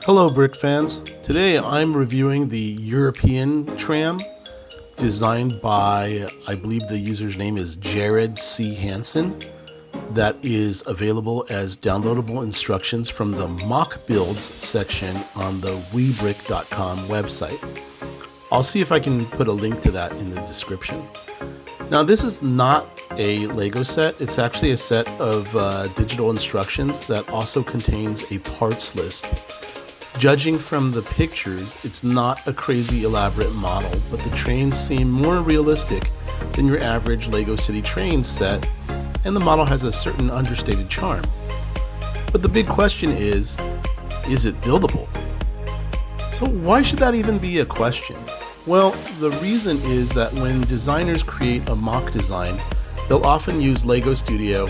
Hello Brick fans. Today I'm reviewing the European Tram designed by, I believe the user's name is Jaredchansen, that is available as downloadable instructions from the MOC builds section on the WeBrick.com website. I'll see if I can put a link to that in the description. Now this is not a Lego set, it's actually a set of digital instructions that also contains a parts list. Judging from the pictures, it's not a crazy elaborate model, but the trains seem more realistic than your average Lego City train set, and the model has a certain understated charm. But the big question is it buildable? So why should that even be a question? Well, the reason is that when designers create a mock design, they'll often use Lego Studio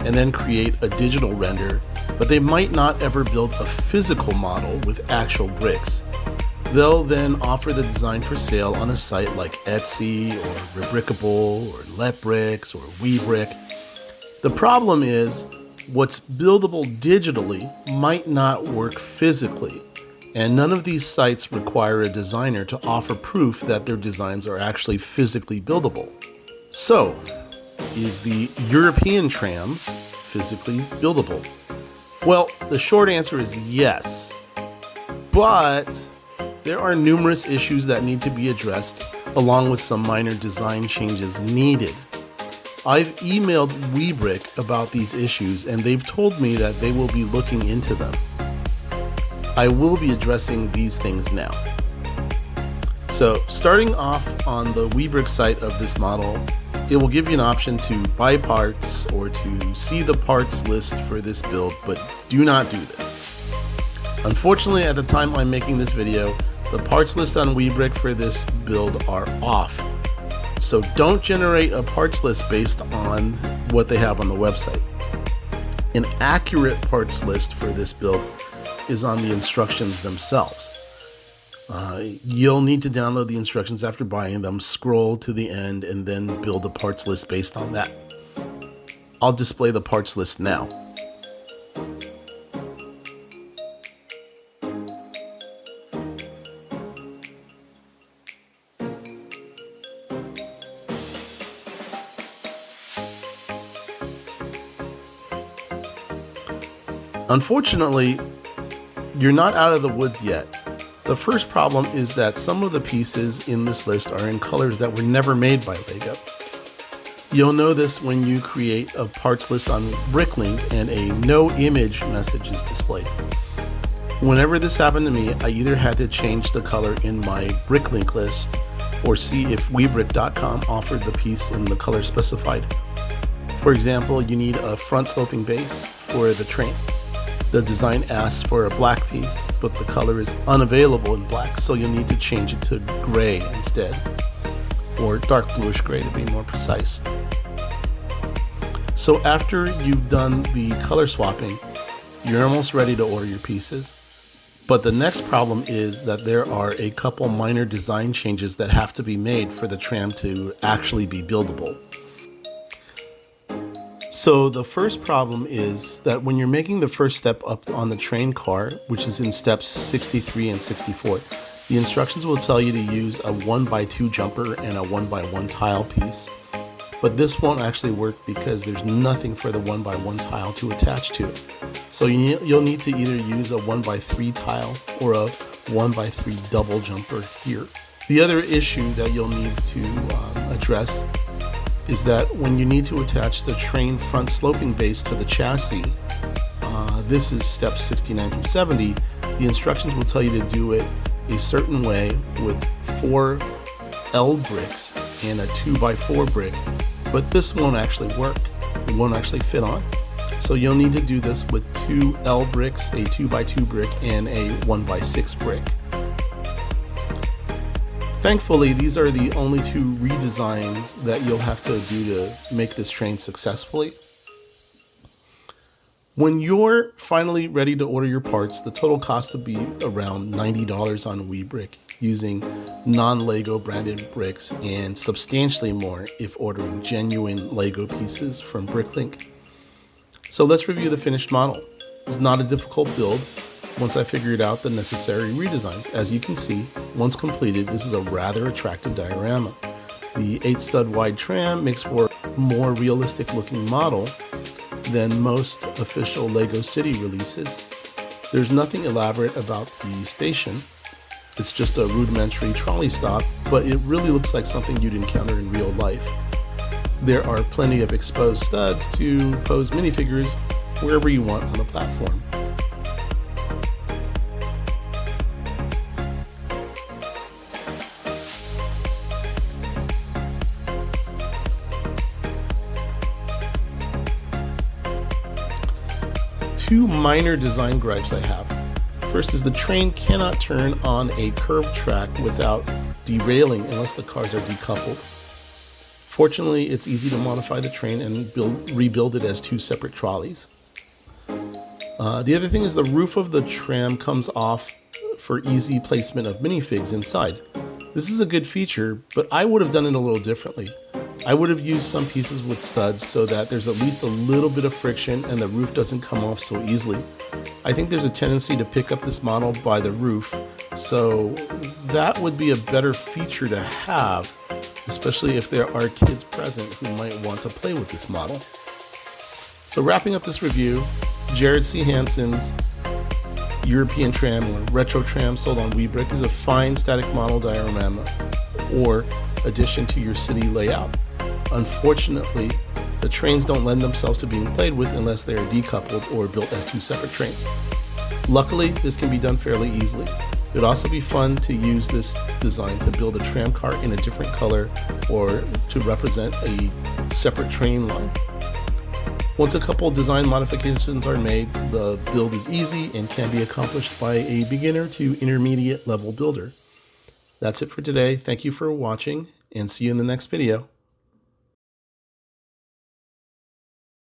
and then create a digital render, but they might not ever build a physical model with actual bricks. They'll then offer the design for sale on a site like Etsy or Rebrickable or LetBricks or WeBrick. The problem is what's buildable digitally might not work physically, and none of these sites require a designer to offer proof that their designs are actually physically buildable. So, is the European Tram physically buildable? Well, the short answer is yes, but there are numerous issues that need to be addressed along with some minor design changes needed. I've emailed WeBrick about these issues and they've told me that they will be looking into them. I will be addressing these things now. So starting off on the WeBrick site of this model, it will give you an option to buy parts or to see the parts list for this build, but do not do this. Unfortunately, at the time I'm making this video, the parts list on WeBrick for this build are off. So don't generate a parts list based on what they have on the website. An accurate parts list for this build is on the instructions themselves. You'll need to download the instructions after buying them, scroll to the end, and then build a parts list based on that. I'll display the parts list now. Unfortunately, you're not out of the woods yet. The first problem is that some of the pieces in this list are in colors that were never made by Lego. You'll know this when you create a parts list on Bricklink and a no image message is displayed. Whenever this happened to me, I either had to change the color in my Bricklink list or see if WeBrick.com offered the piece in the color specified. For example, you need a front sloping base for the train. The design asks for a black piece, but the color is unavailable in black, so you'll need to change it to gray instead, or dark bluish gray to be more precise. So after you've done the color swapping, you're almost ready to order your pieces. But the next problem is that there are a couple minor design changes that have to be made for the tram to actually be buildable. So the first problem is that when you're making the first step up on the train car, which is in steps 63 and 64, the instructions will tell you to use a 1x2 jumper and a 1x1 tile piece. But this won't actually work because there's nothing for the 1x1 tile to attach to it. So you'll need to either use a 1x3 tile or a 1x3 double jumper here. The other issue that you'll need to address is that when you need to attach the train front sloping base to the chassis, this is steps 69 through 70, the instructions will tell you to do it a certain way with 4 L bricks and a 2x4 brick, but this won't actually work. It won't actually fit on. So you'll need to do this with 2 L bricks, a 2x2 brick, and a 1x6 brick. Thankfully, these are the only 2 redesigns that you'll have to do to make this train successfully. When you're finally ready to order your parts, the total cost will be around $90 on WeBrick using non-Lego branded bricks, and substantially more if ordering genuine Lego pieces from Bricklink. So let's review the finished model. It's not a difficult build. once I figured out the necessary redesigns. As you can see, once completed, this is a rather attractive diorama. The 8-stud wide tram makes for a more realistic looking model than most official LEGO City releases. There's nothing elaborate about the station. It's just a rudimentary trolley stop, but it really looks like something you'd encounter in real life. There are plenty of exposed studs to pose minifigures wherever you want on the platform. Two minor design gripes I have. First is the train cannot turn on a curved track without derailing unless the cars are decoupled. Fortunately, it's easy to modify the train and rebuild it as two separate trolleys. The other thing is the roof of the tram comes off for easy placement of minifigs inside. This is a good feature, but I would have done it a little differently. I would have used some pieces with studs so that there's at least a little bit of friction and the roof doesn't come off so easily. I think there's a tendency to pick up this model by the roof, so that would be a better feature to have, especially if there are kids present who might want to play with this model. So wrapping up this review, Jaredchansen's European Tram or Retro Tram sold on WeBrick is a fine static model diorama or addition to your city layout. Unfortunately, the trains don't lend themselves to being played with unless they are decoupled or built as two separate trains. Luckily, this can be done fairly easily. It would also be fun to use this design to build a tram car in a different color or to represent a separate train line. Once a couple design modifications are made, the build is easy and can be accomplished by a beginner to intermediate level builder. That's it for today. Thank you for watching and see you in the next video.